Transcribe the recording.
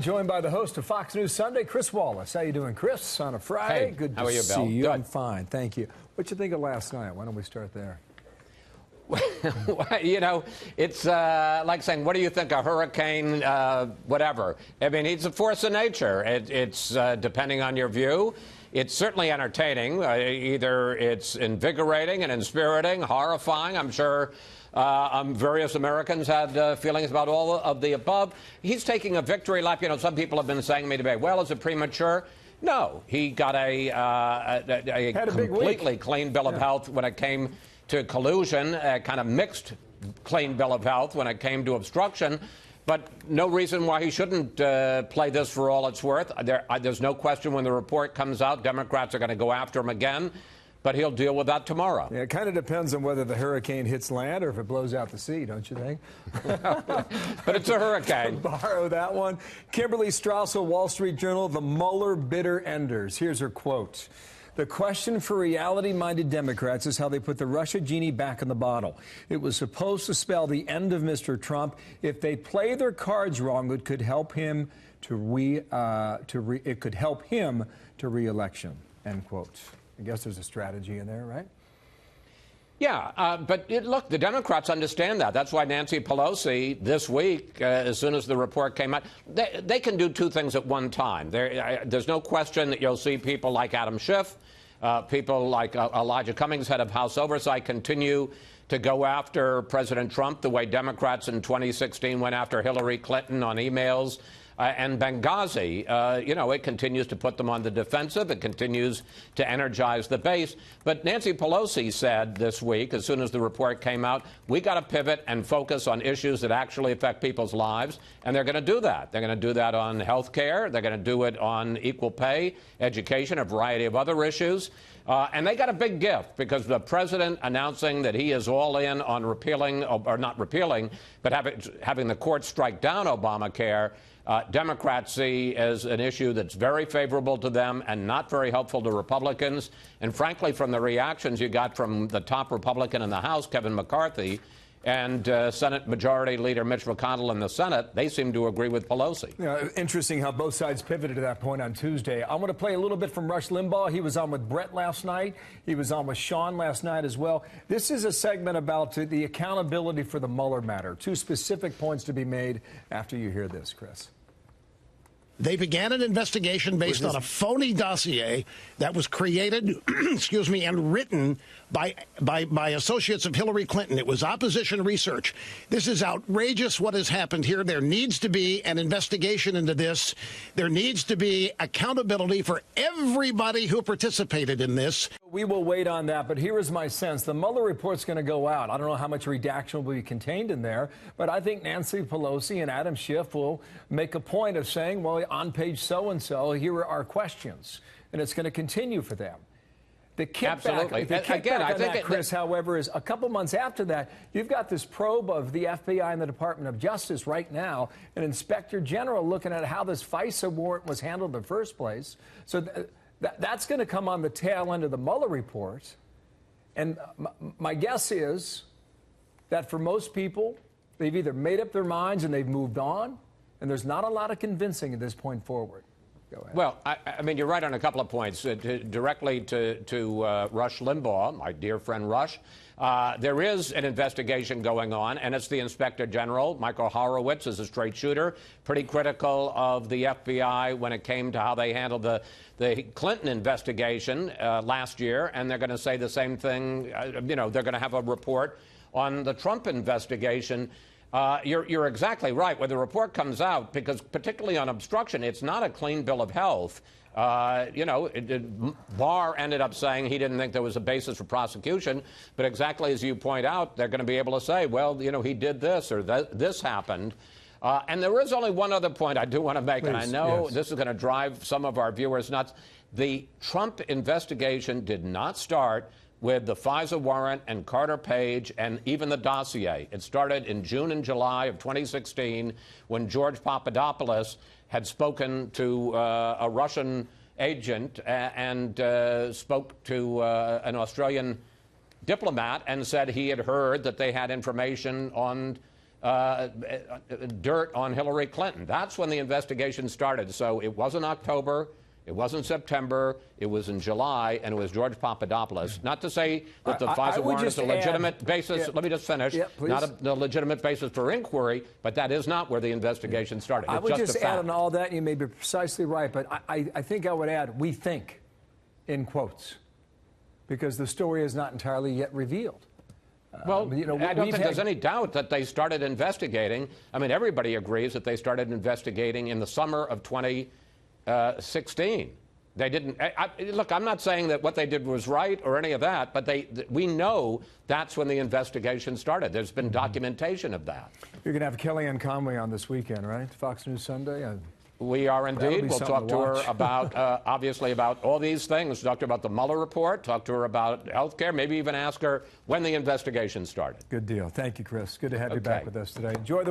Joined by the host of Fox News Sunday, Chris Wallace. How you doing, Chris? On a Friday. Hey, good how to are you, see Bill? you. Good. I'm fine, thank you. What'd you think of last night? Why don't we start there? You know, it's like saying, what do you think, a hurricane, whatever. I mean, it's a force of nature. It's depending on your view. It's certainly entertaining. Either it's invigorating and inspiriting, horrifying. I'm sure various Americans had feelings about all of the above. He's taking a victory lap. You know, some people have been saying to me today, well, is it premature? No. He got a completely clean bill of health when it came to collusion, a kind of mixed clean bill of health when it came to obstruction. But no reason why he shouldn't play this for all it's worth. There's no question when the report comes out, Democrats are going to go after him again. But he'll deal with that tomorrow. Yeah, it kind of depends on whether the hurricane hits land or if it blows out the sea, don't you think? But it's a hurricane. Borrow that one. Kimberly Strassel, Wall Street Journal, the Mueller bitter enders. Here's her quote. The question for reality-minded Democrats is how they put the Russia genie back in the bottle. It was supposed to spell the end of Mr. Trump. If they play their cards wrong, it could help him to re-election. End quote. I guess there's a strategy in there, right? Yeah, but look, the Democrats understand that. That's why Nancy Pelosi this week, as soon as the report came out, they can do two things at one time. There's no question that you'll see people like Adam Schiff, people like Elijah Cummings, head of House Oversight, continue to go after President Trump the way Democrats in 2016 went after Hillary Clinton on emails. And Benghazi, you know, it continues to put them on the defensive. It continues to energize the base. But Nancy Pelosi said this week, as soon as the report came out, we got to pivot and focus on issues that actually affect people's lives. And they're going to do that. They're going to do that on health care. They're going to do it on equal pay, education, a variety of other issues. And they got a big gift because the president announcing that he is all in on repealing, or not repealing, but having the court strike down Obamacare. Democrats see as an issue that's very favorable to them and not very helpful to Republicans. And frankly, from the reactions you got from the top Republican in the House, Kevin McCarthy, and Senate Majority Leader Mitch McConnell in the Senate, they seem to agree with Pelosi. Yeah, interesting how both sides pivoted to that point on Tuesday. I want to play a little bit from Rush Limbaugh. He was on with Brett last night. He was on with Sean last night as well. This is a segment about the accountability for the Mueller matter. Two specific points to be made after you hear this, Chris. They began an investigation based on a phony dossier that was created, excuse me, and written by associates of Hillary Clinton. It was opposition research. This is outrageous what has happened here. There needs to be an investigation into this. There needs to be accountability for everybody who participated in this. We will wait on that, but here is my sense. The Mueller report's going to go out. I don't know how much redaction will be contained in there, but I think Nancy Pelosi and Adam Schiff will make a point of saying, well, on page so-and-so, here are our questions. And it's going to continue for them. The kickback, on that, Chris, however, is a couple months after that, you've got this probe of the FBI and the Department of Justice right now, an inspector general looking at how this FISA warrant was handled in the first place. So that's going to come on the tail end of the Mueller report. And my guess is that for most people, they've either made up their minds and they've moved on, and there's not a lot of convincing at this point forward. Go ahead. Well, I mean, you're right on a couple of points. Directly to Rush Limbaugh, my dear friend Rush, there is an investigation going on, and it's the Inspector General. Michael Horowitz is a straight shooter, pretty critical of the FBI when it came to how they handled the Clinton investigation last year, and they're going to say the same thing. You know, they're going to have a report on the Trump investigation. You're exactly right. When the report comes out, because particularly on obstruction, it's not a clean bill of health. You know, Barr ended up saying he didn't think there was a basis for prosecution. But exactly as you point out, they're going to be able to say, well, you know, he did this or this happened. And there is only one other point I do want to make, and I know this is going to drive some of our viewers nuts. The Trump investigation did not start with the FISA warrant and Carter Page and even the dossier. It started in June and July of 2016 when George Papadopoulos had spoken to a Russian agent and spoke to an Australian diplomat and said he had heard that they had information on dirt on Hillary Clinton. That's when the investigation started. So it wasn't October, it wasn't September, it was in July, and it was George Papadopoulos. Not to say that the FISA warrant is a legitimate basis. Let me just finish. Not a legitimate basis for inquiry, but that is not where the investigation started. It's I would just a fact. add on all that, you may be precisely right, but I think I would add, we think, in quotes, because the story is not entirely yet revealed. Well, I don't think there's any doubt that they started investigating. I mean, everybody agrees that they started investigating in the summer of 2016. They didn't. Look, I'm not saying that what they did was right or any of that, but we know that's when the investigation started. There's been documentation of that. You're going to have Kellyanne Conway on this weekend, right? Fox News Sunday? We are indeed. We'll talk to her about, obviously, about all these things. Talk to her about the Mueller report, talk to her about health care, maybe even ask her when the investigation started. Good deal. Thank you, Chris. Good to have you back with us today. Enjoy the